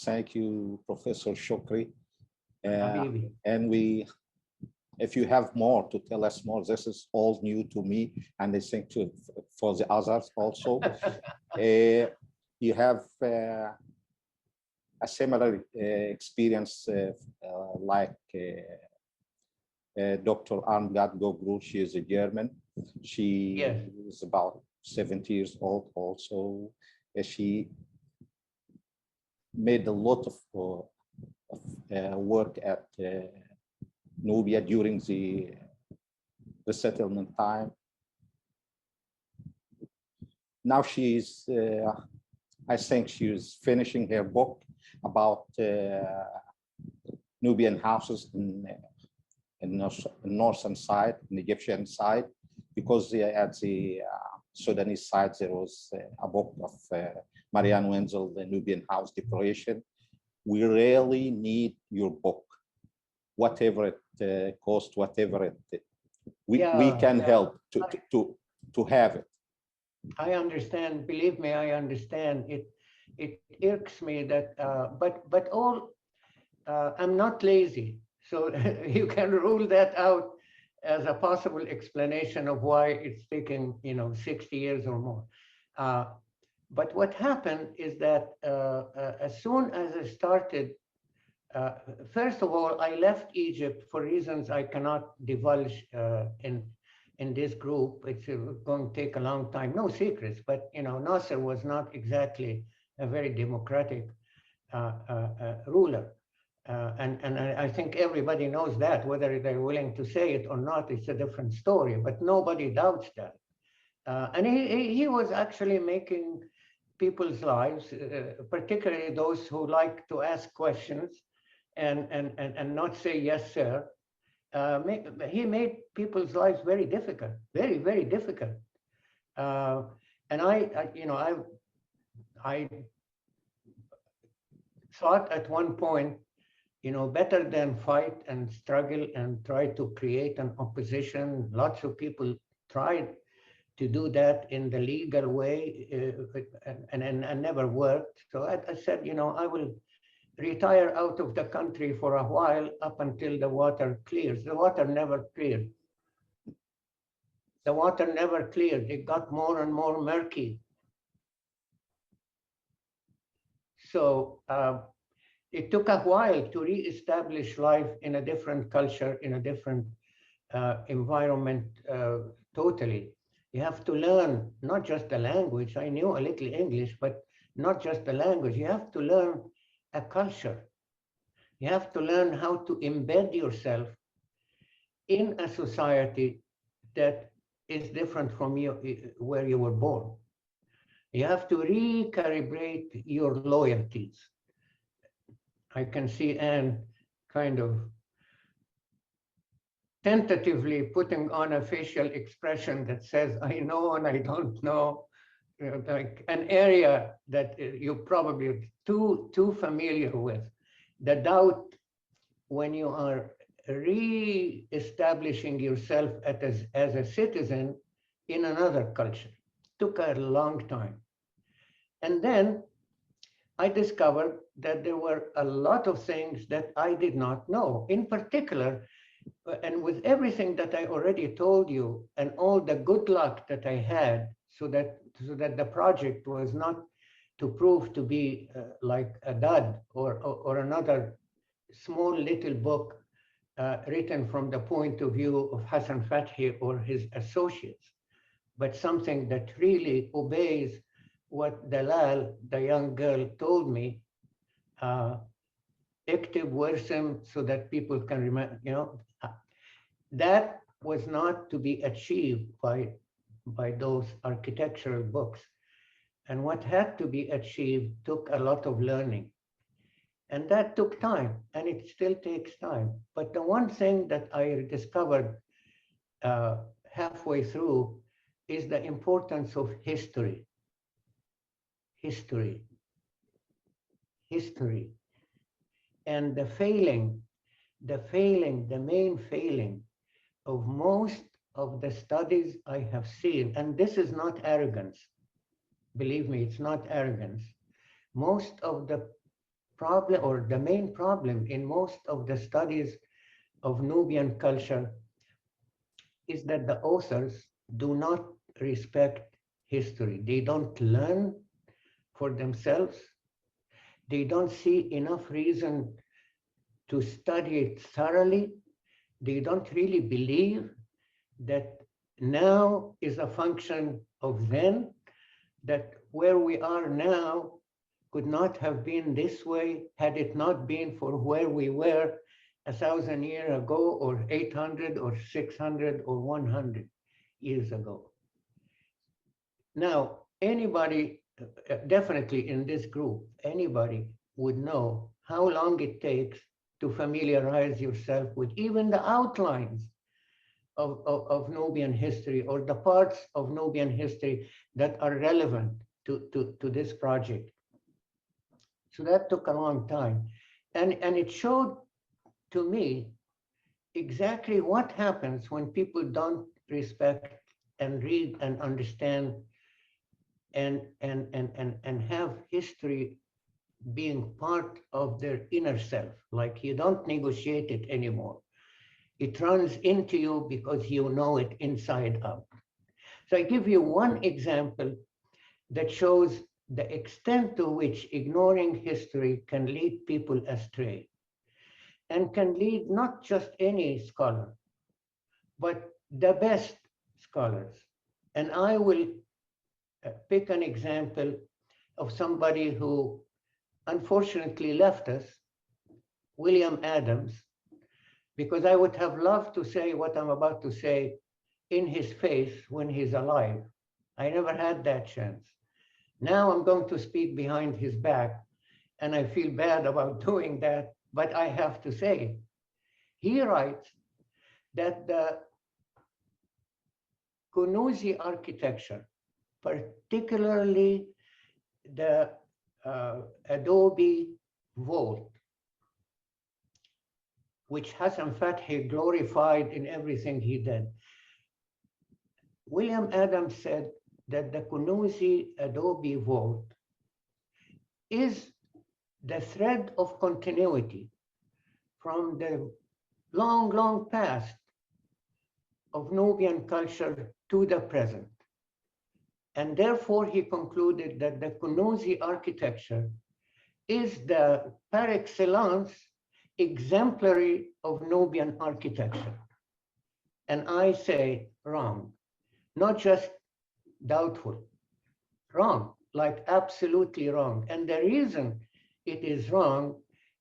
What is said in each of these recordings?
Thank you, Professor Shukri. Habibi. And if you have more to tell us more, this is all new to me, and I think for the others also. You have a similar experience like Dr. Armgard Gogru. She is a German. She is about 70 years old also. She made a lot of work at Nubia during the resettlement time. Now she's, I think she's finishing her book about Nubian houses in northern side, in the Egyptian side, because at the Sudanese side there was a book of Marianne Wenzel, the Nubian House Decoration. We really need your book, whatever it costs, whatever it. We can help to have it. I understand. Believe me, I understand. It irks me that, but all. I'm not lazy, so you can rule that out as a possible explanation of why it's taking 60 years or more. But what happened is that as soon as I started, first of all, I left Egypt for reasons I cannot divulge in this group. It's going to take a long time. No secrets, but Nasser was not exactly a very democratic ruler. And I think everybody knows that, whether they're willing to say it or not, it's a different story, but nobody doubts that. And he was actually making people's lives, particularly those who like to ask questions and not say yes, sir. He made people's lives very difficult, very, very difficult. And I thought at one point, better than fight and struggle and try to create an opposition. Lots of people tried to do that in the legal way and never worked. So I said, I will retire out of the country for a while up until the water clears. The water never cleared. The water never cleared. It got more and more murky. So it took a while to reestablish life in a different culture, in a different environment totally. You have to learn not just the language. I knew a little English, but not just the language. You have to learn a culture. You have to learn how to embed yourself in a society that is different from where you were born. You have to recalibrate your loyalties. I can see Anne kind of tentatively putting on a facial expression that says, I know and I don't know, like an area that you're probably too familiar with. The doubt when you are re-establishing yourself as a citizen in another culture. Took a long time. And then I discovered that there were a lot of things that I did not know. In particular, and with everything that I already told you and all the good luck that I had so that the project was not to prove to be like a dud or another small little book written from the point of view of Hassan Fathi or his associates, but something that really obeys what Dalal, the young girl, told me, "Iktib warsim," so that people can remember, that was not to be achieved by those architectural books. And what had to be achieved took a lot of learning. And that took time, and it still takes time. But the one thing that I discovered halfway through is the importance of history. History. And the main failing of most of the studies I have seen, and this is not arrogance, believe me, it's not arrogance. Most of the problem, or the main problem in most of the studies of Nubian culture, is that the authors do not respect history. They don't learn for themselves. They don't see enough reason to study it thoroughly. They don't really believe that now is a function of then, that where we are now could not have been this way had it not been for where we were 1,000 years ago, or 800 or 600 or 100 years ago. Now, anybody, definitely in this group, anybody would know how long it takes to familiarize yourself with even the outlines of Nubian history, or the parts of Nubian history that are relevant to this project. So that took a long time. And it showed to me exactly what happens when people don't respect and read and understand and have history being part of their inner self. Like, you don't negotiate it anymore. It runs into you because you know it inside out. So I give you one example that shows the extent to which ignoring history can lead people astray, and can lead not just any scholar, but the best scholars. And I will pick an example of somebody who unfortunately left us, William Adams, because I would have loved to say what I'm about to say in his face when he's alive. I never had that chance. Now I'm going to speak behind his back, and I feel bad about doing that, but I have to say, he writes that the Kunuzi architecture, particularly the Adobe vault, which Hassan Fathi glorified in everything he did. William Adams said that the Kunuzi Adobe vault is the thread of continuity from the long, long past of Nubian culture to the present. And therefore, he concluded that the Kunuzi architecture is the par excellence exemplary of Nubian architecture. And I say wrong, not just doubtful, wrong, like absolutely wrong. And the reason it is wrong,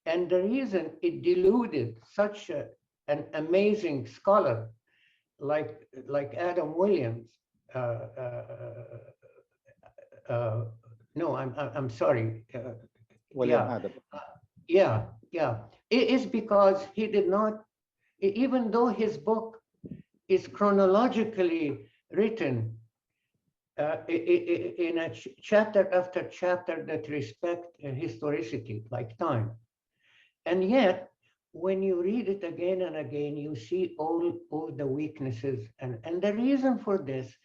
and the reason it deluded such an amazing scholar like Adam Williams, no, I'm sorry. William Adam. Yeah. It is because he did not, even though his book is chronologically written in a chapter after chapter that respect historicity, like time. And yet, when you read it again and again, you see all the weaknesses. And the reason for this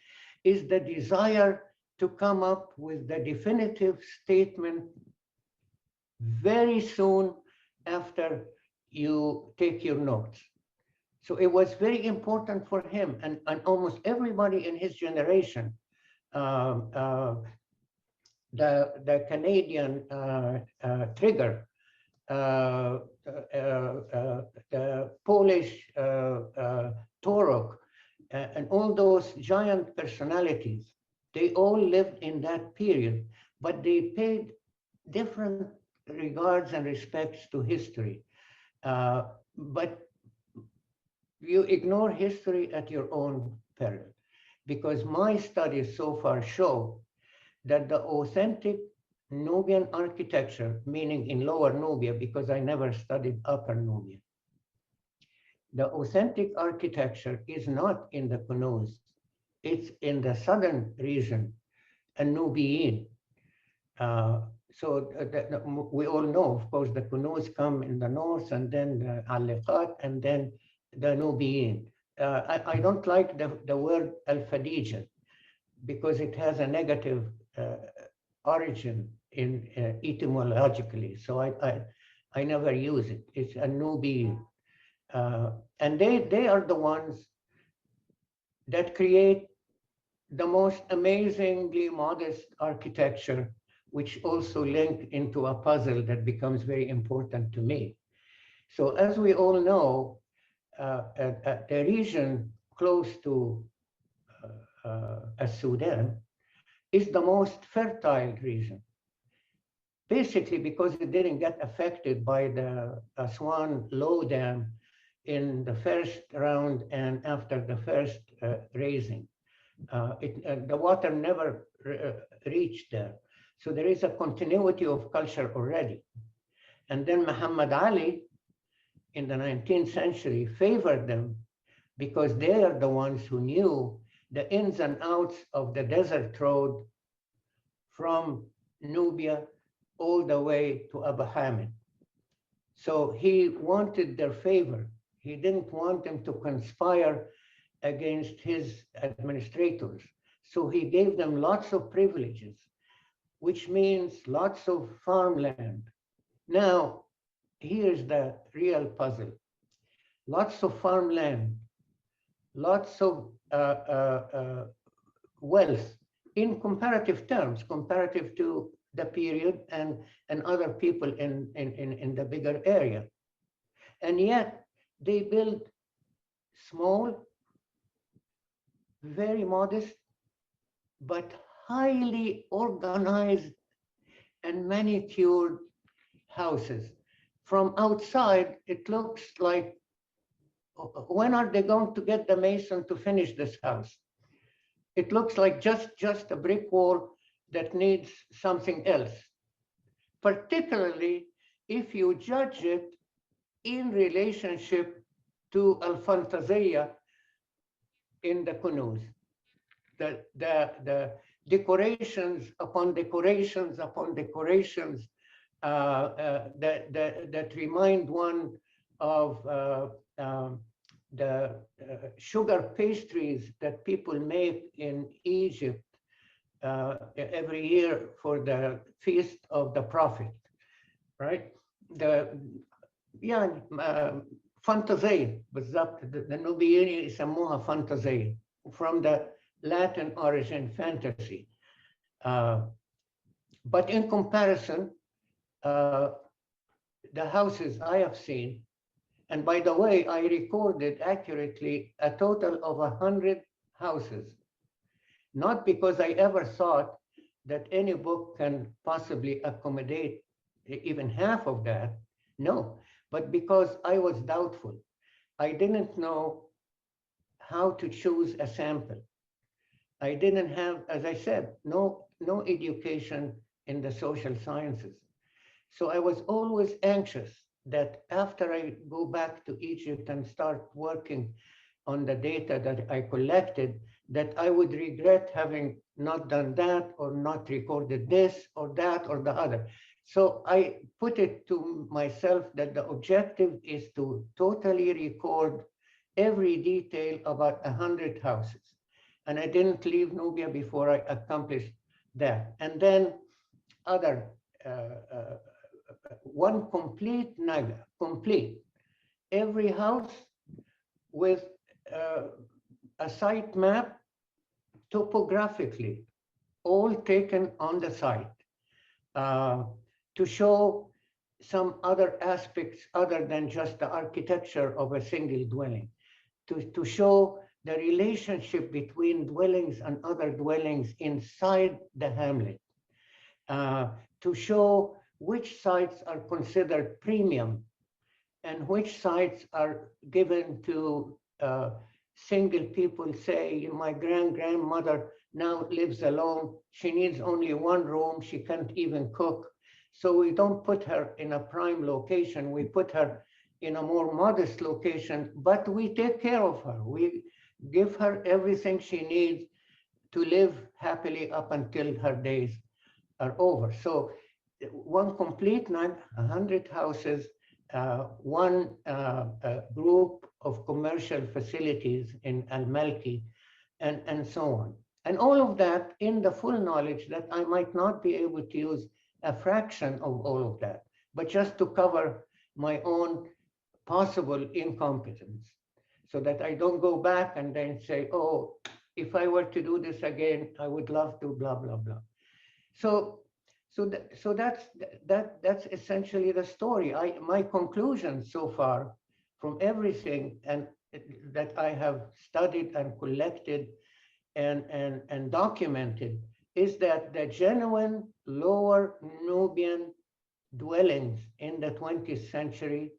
is the desire to come up with the definitive statement very soon after you take your notes. So it was very important for him, and almost everybody in his generation, the Canadian Trigger, the Polish Torok, and all those giant personalities, they all lived in that period, but they paid different regards and respects to history. But you ignore history at your own peril, because my studies so far show that the authentic Nubian architecture, meaning in Lower Nubia, because I never studied Upper Nubia, the authentic architecture is not in the Kunuz, it's in the southern region, and Nubiyin. So we all know, of course, the Kunuz come in the north, and then the Al-Liqat, and then the Nubiyin. I don't like the word Al-Fadija, because it has a negative origin etymologically, so I never use it. It's a Nubian. And they are the ones that create the most amazingly modest architecture, which also link into a puzzle that becomes very important to me. So as we all know, the region close to Sudan is the most fertile region, basically because it didn't get affected by the Aswan low dam in the first round and after the first raising. The water never reached there. So there is a continuity of culture already. And then Muhammad Ali in the 19th century favored them because they are the ones who knew the ins and outs of the desert road from Nubia all the way to Abu Hamid. So he wanted their favor. He didn't want them to conspire against his administrators. So he gave them lots of privileges, which means lots of farmland. Now, here's the real puzzle. Lots of farmland, lots of wealth in comparative terms, comparative to the period and other people in the bigger area. And yet they build small, very modest, but highly organized and manicured houses. From outside, it looks like, when are they going to get the mason to finish this house? It looks like just a brick wall that needs something else, particularly if you judge it in relationship to al-fantaziyya in the kunuz. The decorations upon decorations upon decorations that remind one of the sugar pastries that people make in Egypt every year for the feast of the Prophet, right? فانتازية بالضبط. النوبيين يسموها فانتازية from the Latin origin fantasy. But in comparison, the houses I have seen, and by the way, I recorded accurately a total of 100 houses, not because I ever thought that any book can possibly accommodate even half of that, no, but because I was doubtful. I didn't know how to choose a sample. I didn't have, as I said, no education in the social sciences. So I was always anxious that after I go back to Egypt and start working on the data that I collected, that I would regret having not done that or not recorded this or that or the other. So I put it to myself that the objective is to totally record every detail about 100 houses. And I didn't leave Nubia before I accomplished that. And then other, one complete naga, complete. Every house with a site map topographically, all taken on the site to show some other aspects other than just the architecture of a single dwelling, to show the relationship between dwellings and other dwellings inside the hamlet, to show which sites are considered premium and which sites are given to single people. Say, my grandmother now lives alone. She needs only one room. She can't even cook. So we don't put her in a prime location. We put her in a more modest location, but we take care of her. We give her everything she needs to live happily up until her days are over. So one complete 100 houses, one group of commercial facilities in Al-Malki, and so on. And all of that in the full knowledge that I might not be able to use a fraction of all of that, but just to cover my own possible incompetence, so that I don't go back and then say, oh, if I were to do this again, I would love to, blah, blah, blah. So that's essentially the story. My conclusion so far from everything and that I have studied and collected and documented is that the genuine lower Nubian dwellings in the 20th century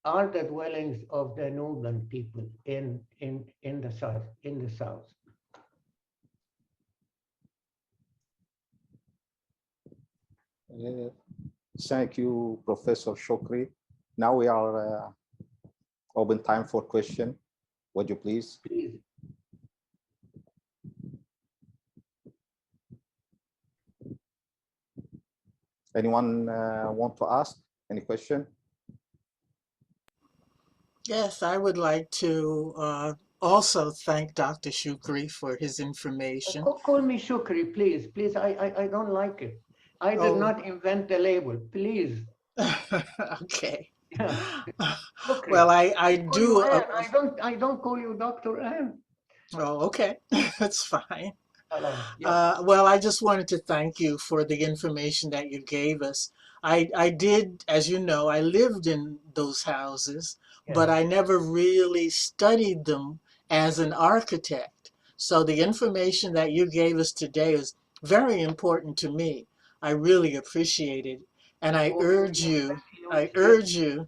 are the dwellings of the Nubian people in the south. Thank you, Professor Shukri. Now we are open time for question. Would you please? Please. Anyone want to ask any question? Yes, I would like to also thank Dr. Shukri for his information. Call me Shukri, please. Please, I don't like it. I did not invent the label, please. Okay. Yeah. Shukri. Well, I do. I don't call you Dr. Ann. Oh, okay. That's fine. Yeah. Well, I just wanted to thank you for the information that you gave us. I did, as you know, I lived in those houses, but I never really studied them as an architect. So the information that you gave us today is very important to me. I really appreciate it. And I urge you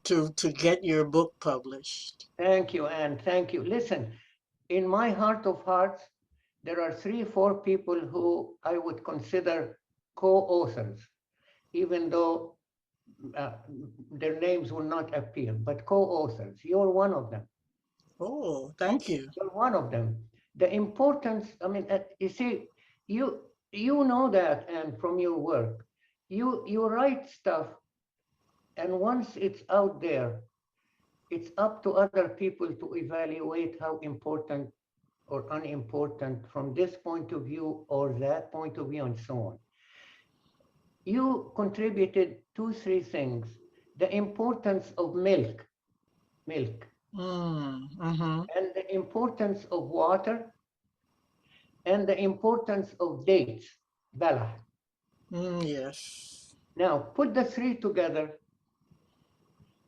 to get your book published. Thank you, Anne. Thank you. Listen, in my heart of hearts, there are 3-4 people who I would consider co-authors, even though their names will not appear, but co-authors. You're one of them. Oh, thank you. You're one of them. The importance, I mean, you see, you know that, and from your work, you write stuff, and once it's out there, it's up to other people to evaluate how important or unimportant from this point of view or that point of view, and so on. You contributed 2-3 things. The importance of milk, Mm-hmm. and the importance of water, and the importance of dates, balah. Yes. Now, put the 3 together,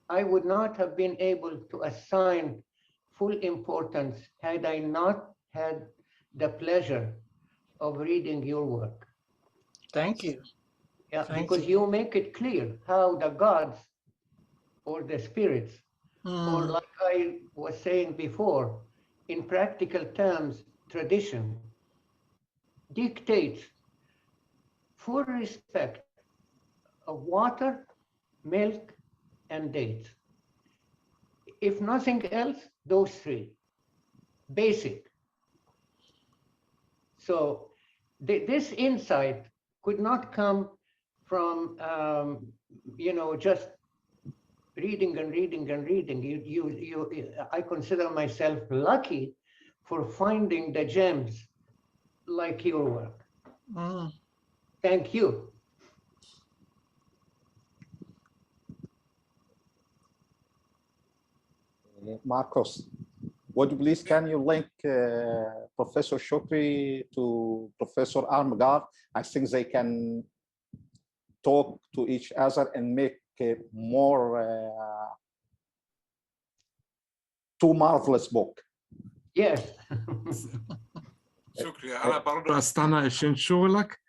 I would not have been able to assign full importance had I not had the pleasure of reading your work. Thank you. Yeah, Thank because you make it clear how the gods or the spirits, or like I was saying before, in practical terms, tradition dictates full respect of water, milk, and dates. If nothing else, those 3, basic. So this insight could not come from, just reading and reading and reading. I consider myself lucky for finding the gems like your work. Thank you. Marcos, would you please, can you link Professor Shukri to Professor Armgard? I think they can talk to each other and make more two marvelous book. Yes. شكري. أنا برضو أستنى عشان شغلك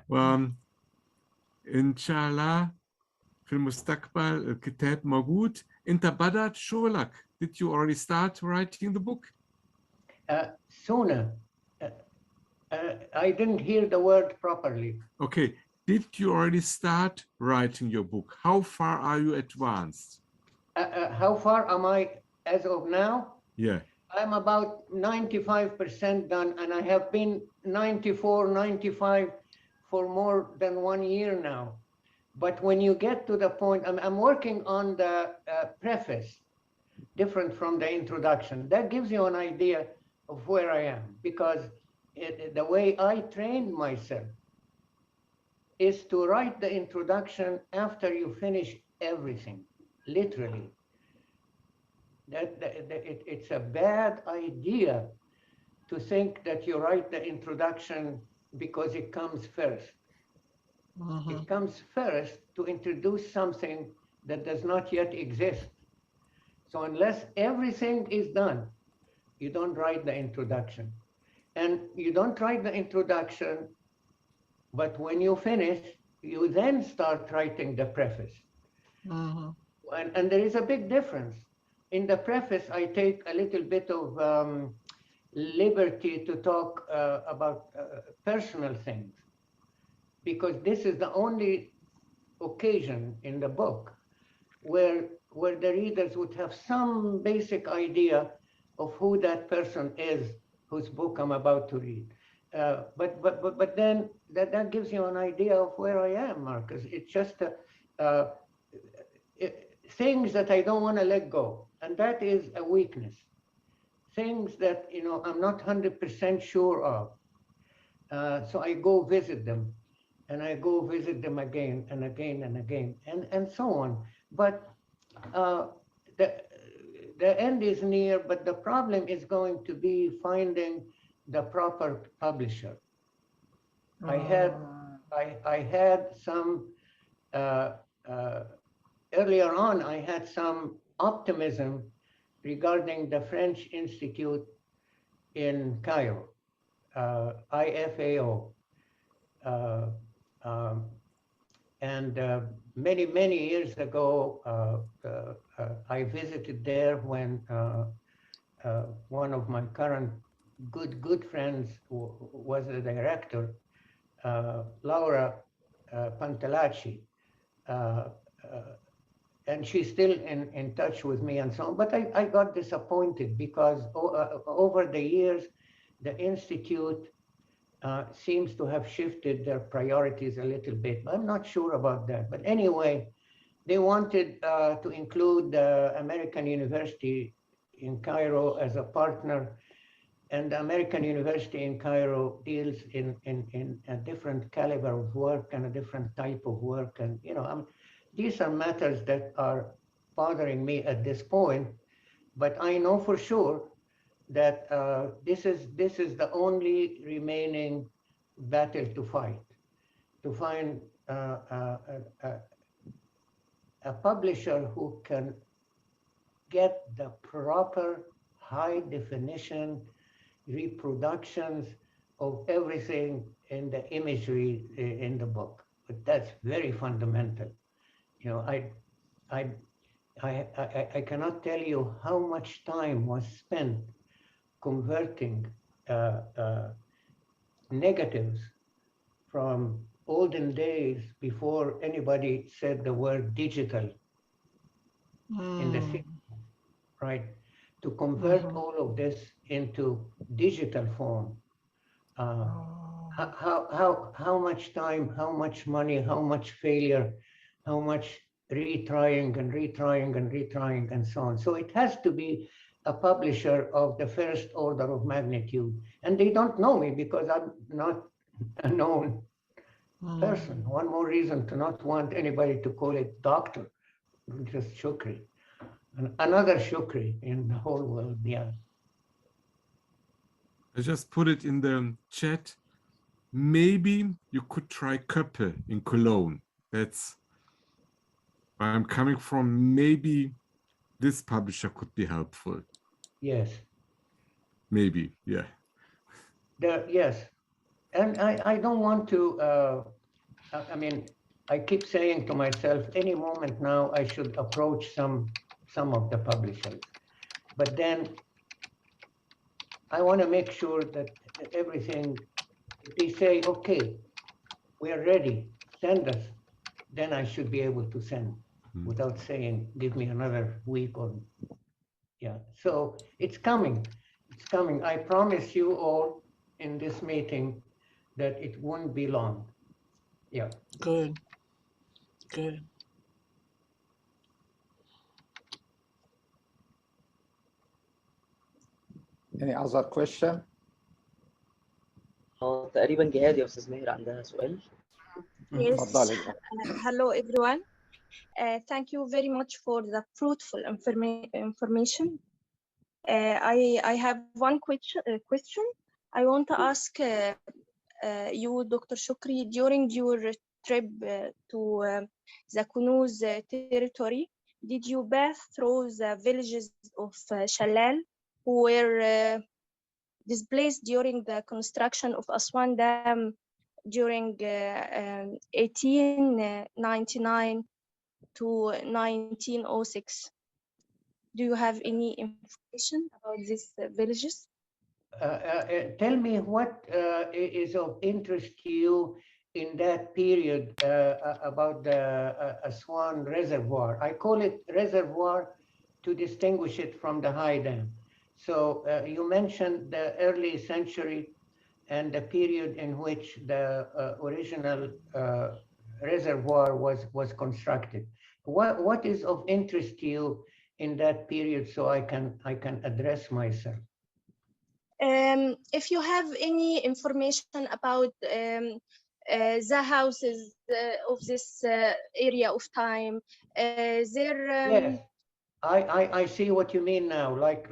وإن شاء الله في المستقبل الكتاب موجود. أنت بدأت شغلك. Did you already start writing the book? Sooner. I didn't hear the word properly. Okay. Did you already start writing your book? How far are you advanced? How far am I as of now? Yeah. I'm about 95% done, and I have been 94, 95 for more than 1 year now. But when you get to the point, I'm working on the preface, different from the introduction. That gives you an idea of where I am, because the way I trained myself is to write the introduction after you finish everything, literally. It's a bad idea to think that you write the introduction because it comes first. It comes first to introduce something that does not yet exist. So unless everything is done, you don't write the introduction. And you don't write the introduction, but when you finish, you then start writing the preface. And there is a big difference. In the preface, I take a little bit of liberty to talk about personal things, because this is the only occasion in the book where the readers would have some basic idea of who that person is whose book I'm about to read. But then that gives you an idea of where I am, Marcus. It's just things that I don't want to let go, and that is a weakness. Things that, you know, I'm not 100% sure of. So I go visit them, and I go visit them again and again and again, and so on. But the end is near, but the problem is going to be finding the proper publisher. I had some, earlier on, I had some optimism regarding the French Institute in Cairo, IFAO. And many years ago, I visited there when one of my current good friends was the director, Laura Pantalacci, and she's still in touch with me and so on. But I got disappointed because over the years, the Institute seems to have shifted their priorities a little bit. I'm not sure about that. But anyway, they wanted to include the American University in Cairo as a partner. And the American University in Cairo deals in a different caliber of work and a different type of work. And, you know, these are matters that are bothering me at this point. But I know for sure that this is the only remaining battle to fight, to find a publisher who can get the proper high definition reproductions of everything in the imagery in the book. But that's very fundamental. You know, I cannot tell you how much time was spent converting negatives from olden days before anybody said the word digital in the city, right? To convert all of this into digital form. How much time, how much money, how much failure, how much retrying and retrying and retrying and so on. So it has to be a publisher of the first order of magnitude. And they don't know me because I'm not a known person. One more reason to not want anybody to call it doctor, just Shukri. Another Shukri in the whole world, yeah. I just put it in the chat. Maybe you could try Köppe in Cologne. That's where I'm coming from. Maybe this publisher could be helpful. Yes. Maybe, yeah. Yes. And I don't want to, I mean, I keep saying to myself, any moment now I should approach some of the publishers. But then I want to make sure that everything, if they say, okay, we are ready, send us, then I should be able to send without saying, give me another week or, yeah. So it's coming, it's coming. I promise you all in this meeting that it won't be long. Yeah. Good, good. Any other question? تقريبا جهاد يا استاذ ماهر عندها سؤال. Yes. تفضلي. Hello, everyone. Thank you very much for the fruitful information. I have one question. I want to ask you, Dr. Shukri, during your trip to the Kunuz territory, did you pass through the villages of Shalal who were displaced during the construction of Aswan Dam during 1899 to 1906? Do you have any information about these villages? Tell me what is of interest to you in that period about the Aswan Reservoir. I call it reservoir to distinguish it from the high dam. So you mentioned the early century and the period in which the original reservoir was constructed. What is of interest to you in that period, so I can address myself? If you have any information about the houses of this area of time, yes, I see what you mean now. Like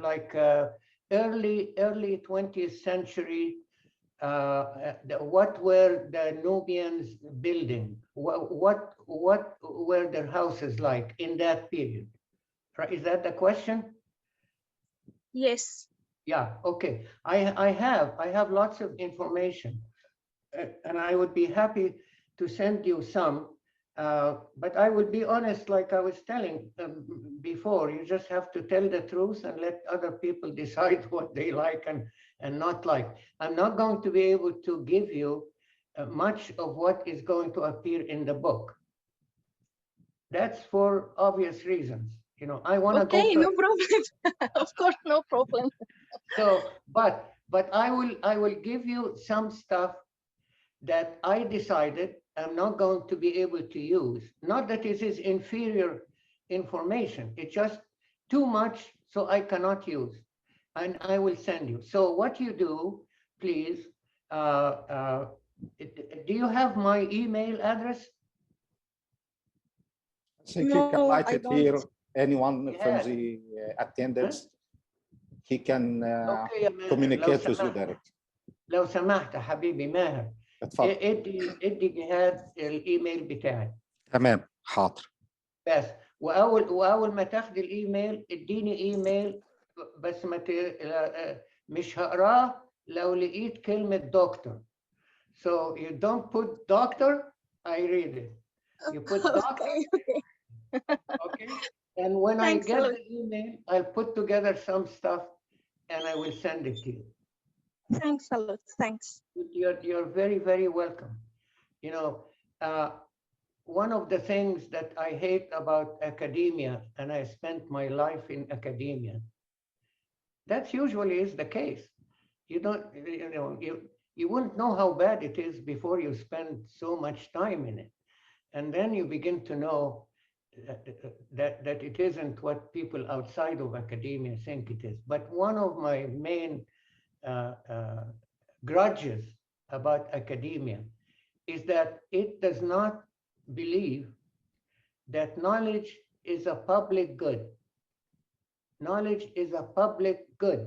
early 20th century. What were the Nubians building? What were their houses like in that period? Is that the question? Yes. Yeah. Okay. I have lots of information, and I would be happy to send you some. But I would be honest, like I was telling before, you just have to tell the truth and let other people decide what they like and not like. I'm not going to be able to give you much of what is going to appear in the book. That's for obvious reasons. You know, I want to go. Okay, no problem. Of course, no problem. So, but I will give you some stuff that I decided I'm not going to be able to use. Not that it is inferior information. It's just too much, so I cannot use. And I will send you. So what you do, please, do you have my email address? I think you can write it here. Anyone from Yes. the attendants, he can Okay, communicate with you direct. لو سمحت حبيبي ماهر اتفضل. ادي جهاد الايميل بتاعي. تمام، حاضر. بس واول ما تاخدي الايميل اديني ايميل، بس ما مش هقراه لو لقيت كلمة دكتور. So you don't put doctor, I read it. You put doctor. Okay. And when I get the email, I'll put together some stuff and I will send it to you. Thanks a lot. Thanks. You're very, very welcome. You know, one of the things that I hate about academia, and I spent my life in academia, that usually is the case. You don't, you wouldn't know how bad it is before you spend so much time in it. And then you begin to know that it isn't what people outside of academia think it is. But one of my main grudges about academia is that it does not believe that knowledge is a public good. Knowledge is a public good,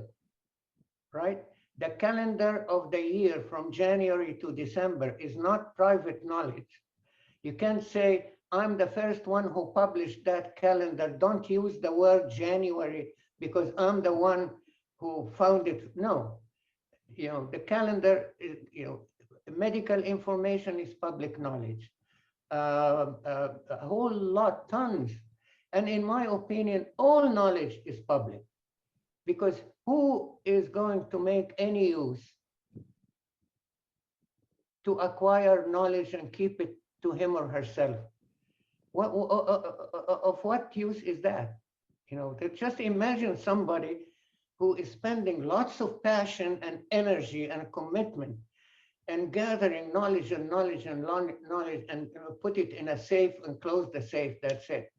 right? The calendar of the year from January to December is not private knowledge. You can't say, I'm the first one who published that calendar. Don't use the word January because I'm the one who found it. No, you know, the calendar is, you know, medical information is public knowledge. A whole lot, tons. And in my opinion, all knowledge is public, because who is going to make any use to acquire knowledge and keep it to him or herself? Of what use is that? You know, just imagine somebody who is spending lots of passion and energy and commitment and gathering knowledge and knowledge and knowledge and put it in a safe and close the safe. That's it.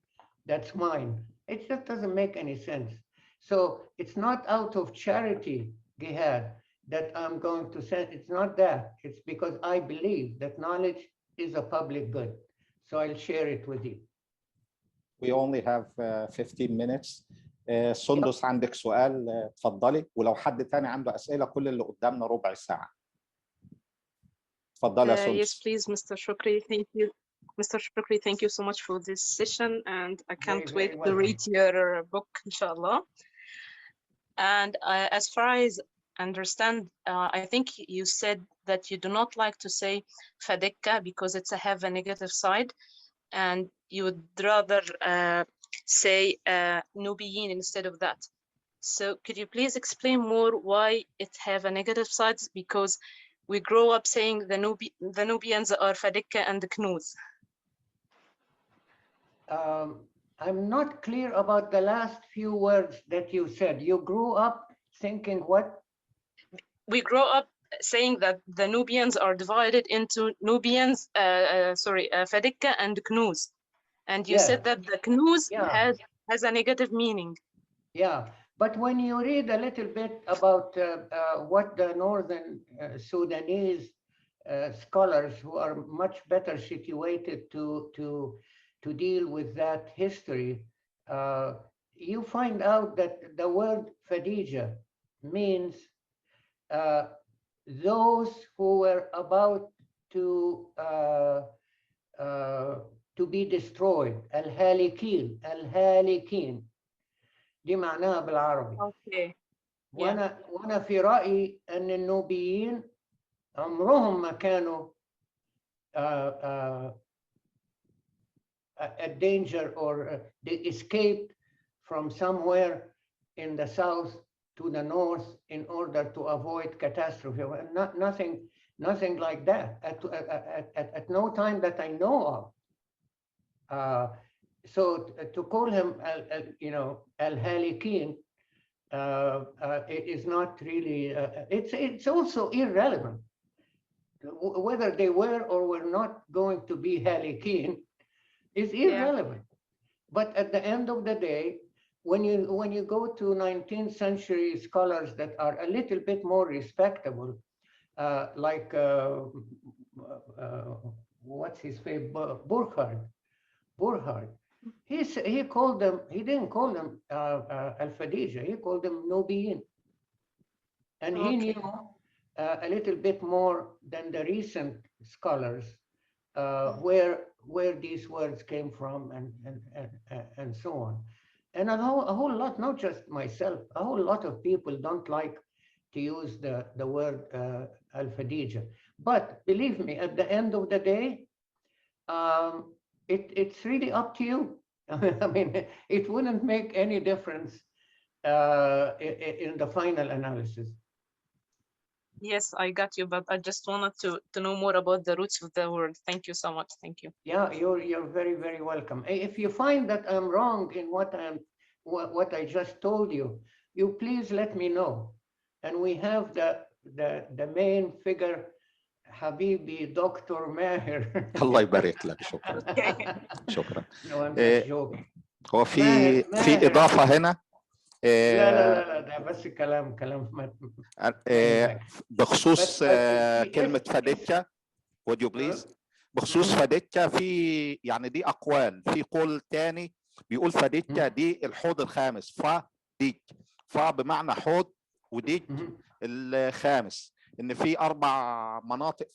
That's mine. It just doesn't make any sense. So it's not out of charity, Gihad, that I'm going to send. It's not that. It's because I believe that knowledge is a public good. So I'll share it with you. We only have 15 minutes. سندس عندك سؤال اتفضلي، ولو حد تاني عنده أسئلة كل اللي قدامنا ربع ساعة. اتفضلي يا سندس. Yes, please, Mr. Shukri. Thank you. Mr. Shukri, thank you so much for this session, and I can't wait to read your book, inshallah. And as far as I understand, I think you said that you do not like to say Fadekka because it's have a negative side, and you would rather say Nubiyin instead of that. So could you please explain more why it have a negative sides? Because we grow up saying the Nubians are Fadekka and the Knuz. I'm not clear about the last few words that you said. You grew up thinking what? We grow up saying that the Nubians are divided into Nubians, Fadekka and Knuz. And you said that the Knuz has a negative meaning. Yeah, but when you read a little bit about what the northern Sudanese scholars who are much better situated to deal with that history, you find out that the word Fadija means those who were about to be destroyed. الهالكين الهالكين دي معناها بالعربي. Okay. وانا في رأيي ان النوبيين عمرهم ما كانوا a danger, or they escaped from somewhere in the south to the north in order to avoid catastrophe. Nothing like that at no time that I know of. So to call him, al-halikin, it is not really. It's also irrelevant whether they were or were not going to be halikin. Is irrelevant. But at the end of the day, when you go to 19th century scholars that are a little bit more respectable, like what's his name, Burkhard, he called them. He didn't call them Al-Fadija. He called them Nubiyin, and he knew a little bit more than the recent scholars where these words came from and so on. And a whole lot, not just myself, a whole lot of people don't like to use the word Al-Fadija. But believe me, at the end of the day, it's really up to you. I mean, it wouldn't make any difference in the final analysis. Yes, I got you, but I just wanted to know more about the roots of the word. Thank you so much. Thank you. Yeah, you're very, very welcome. If you find that I'm wrong in what I just told you, you please let me know. And we have the main figure, Habibi, Dr. Maher. الله يبارك لك. شكرا. شكرا. No, I'm just joking. هو في إضافة هنا. لا ده بس كلام بخصوص كلمة فاديكا. would you please؟ بخصوص فاديكا، في يعني دي أقوال. في قول تاني بيقول فاديكا دي الحوض الخامس. فديك بمعنى حوض، وديك الخامس. إن في 4 مناطق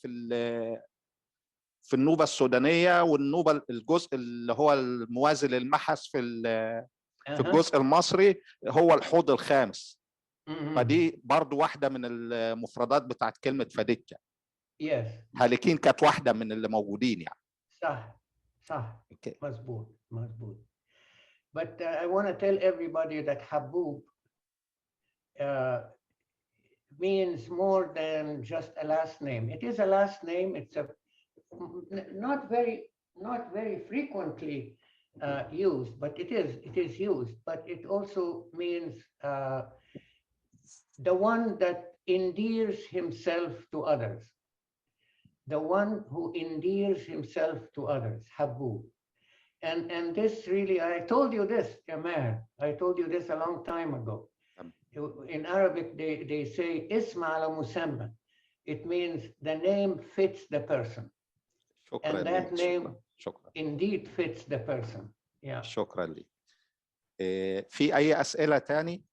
في النوبة السودانية، والنوبة الجزء اللي هو الموازي للمحس في الجزء المصري هو الحوض الخامس. فدي برضو واحدة من المفردات بتاعت كلمة فاديكا. هالكين كانت واحدة من اللي موجودين يعني. صح. مظبوط. But I want to tell everybody that Habub means more than just a last name. It is a last name. It's a not very frequently used, but it is used. But it also means the one that endears himself to others. The one who endears himself to others, Habub. And this really, I told you this, Jamal. I told you this a long time ago. In Arabic, they say isma ala musamma. It means the name fits the person. And that name شكرا. indeed fits the person. Yeah. شكرا لي. في أي أسئلة تاني؟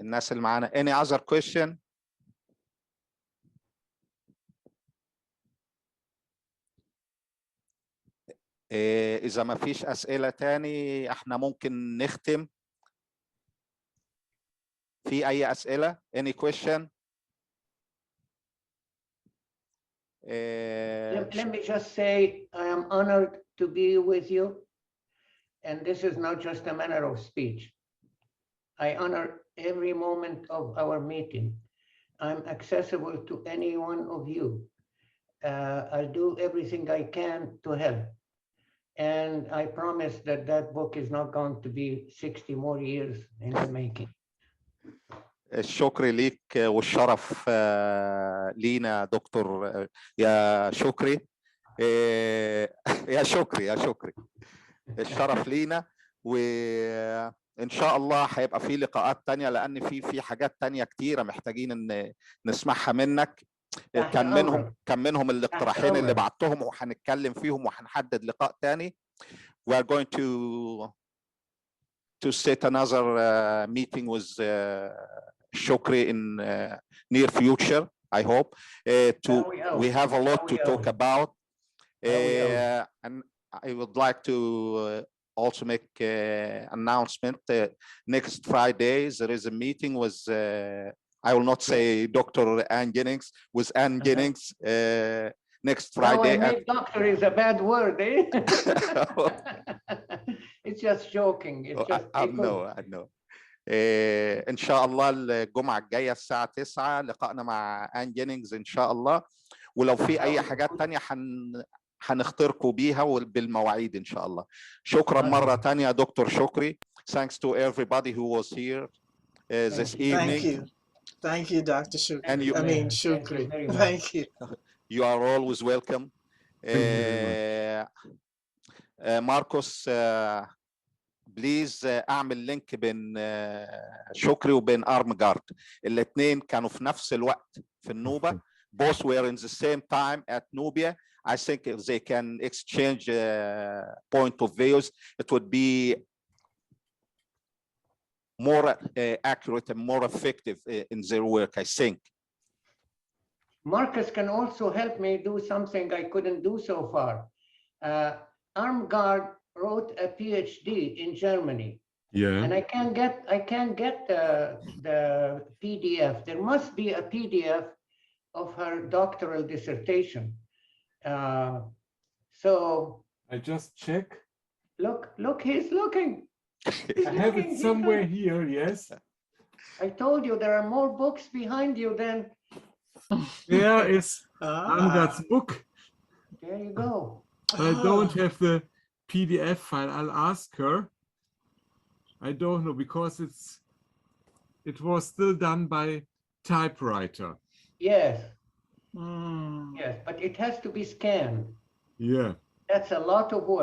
الناس اللي معانا. Any other question? إذا ما فيش أسئلة تاني احنا ممكن نختم. في أي أسئلة؟ Any question? Let me just say, I am honored to be with you. And this is not just a manner of speech. I honor every moment of our meeting. I'm accessible to any one of you. I'll do everything I can to help. And I promise that that book is not going to be 60 more years in the making. الشكر ليك والشرف لينا دكتور يا شكري. يا شكري الشرف لينا، وإن شاء الله هيبقى في لقاءات تانية، لأن في حاجات تانية كتيرة محتاجين إن نسمعها منك. كان منهم الاقتراحين اللي بعتهم وهنتكلم فيهم وهنحدد لقاء تاني. We are going to set another meeting with Shukri in near future, I hope. We have a lot to talk about. And I would like to also make announcement. Next Friday, there is a meeting with, I will not say Dr. Ann Jennings, with Ann Jennings next Friday. No, I made doctor is a bad word, eh? It's just joking. It's just I know. إن شاء الله الجمعة الجاية الساعة 9 لقائنا مع آن جينينجز إن شاء الله. ولو في أي حاجات تانية هنخترقوا بيها بالمواعيد إن شاء الله. شكرا مرة تانية دكتور شكري. Thanks to everybody who was here this evening. Thank you, Dr. Shukri. And you, Shukri. Thank you. You are always welcome. ماركوس بليز اعمل لينك بين شكري وبين ارمجارد. الاثنين كانوا في نفس الوقت في النوبة. Both were in the same time at Nubia. I think if they can exchange point of views, it would be more accurate and more effective in their work, I think. Marcus can also help me do something I couldn't do so far. Armgard wrote a PhD in Germany. Yeah. And I can't get the PDF. There must be a PDF of her doctoral dissertation. So I just check. Look, he's looking. I have it somewhere here, yes. I told you there are more books behind you than. There is Armgard's book. There you go. I don't have the PDF file. I'll ask her. I don't know because it was still done by typewriter. Yes. Yes, but it has to be scanned. Yeah. That's a lot of work.